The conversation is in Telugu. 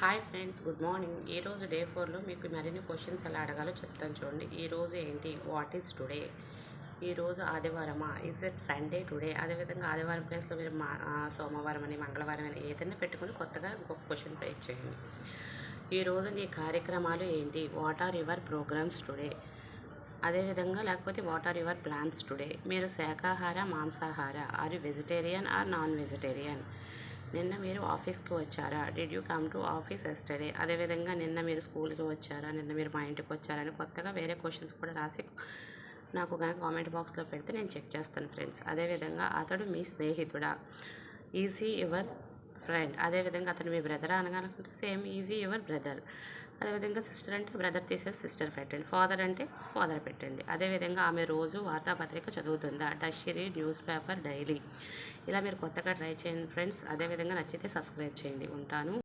Hi friends, good morning. ఈరోజు డే 4లో మీకు మరిన్ని క్వశ్చన్స్ ఎలా అడగాలో చెప్తాను చూడండి. ఈరోజు ఏంటి, వాట్ ఈజ్ టుడే, ఈరోజు ఆదివారమా, ఈజ్ ఇట్ సండే టుడే. అదేవిధంగా ఆదివారం ప్లేస్లో మీరు సోమవారం అని, మంగళవారం అని ఏదైనా పెట్టుకుని కొత్తగా ఇంకొక క్వశ్చన్ ప్లేస్ చేయండి. ఈరోజు నీ కార్యక్రమాలు ఏంటి, what are your programmes today. అదేవిధంగా లేకపోతే what are your plans today. మీరు శాకాహార, మాంసాహార, are you vegetarian or non vegetarian. నిన్న మీరు ఆఫీస్కి వచ్చారా, did you come to office yesterday. అదేవిధంగా నిన్న మీరు స్కూల్కి వచ్చారా, నిన్న మీరు మా ఇంటికి వచ్చారని కొత్తగా వేరే క్వశ్చన్స్ కూడా రాసి నాకు కనుక కామెంట్ బాక్స్లో పెడితే నేను చెక్ చేస్తాను ఫ్రెండ్స్. అదేవిధంగా అతడు మీ స్నేహితుడా, ఈజీ యువర్ ఫ్రెండ్. అదేవిధంగా అతను మీ బ్రదర్ అనగానుకుంటే సేమ్ ఈజీ యువర్ బ్రదర్. అదేవిధంగా సిస్టర్ అంటే బ్రదర్ తీసేసి సిస్టర్ పెట్టండి, ఫాదర్ అంటే ఫాదర్ పెట్టండి. అదేవిధంగా ఆమె రోజు వార్తాపత్రిక చదువుతుందా, does she read newspaper daily. ఇలా మీరు కొత్తగా ట్రై చేయండి ఫ్రెండ్స్. అదేవిధంగా నచ్చితే సబ్స్క్రైబ్ చేయండి. ఉంటాను.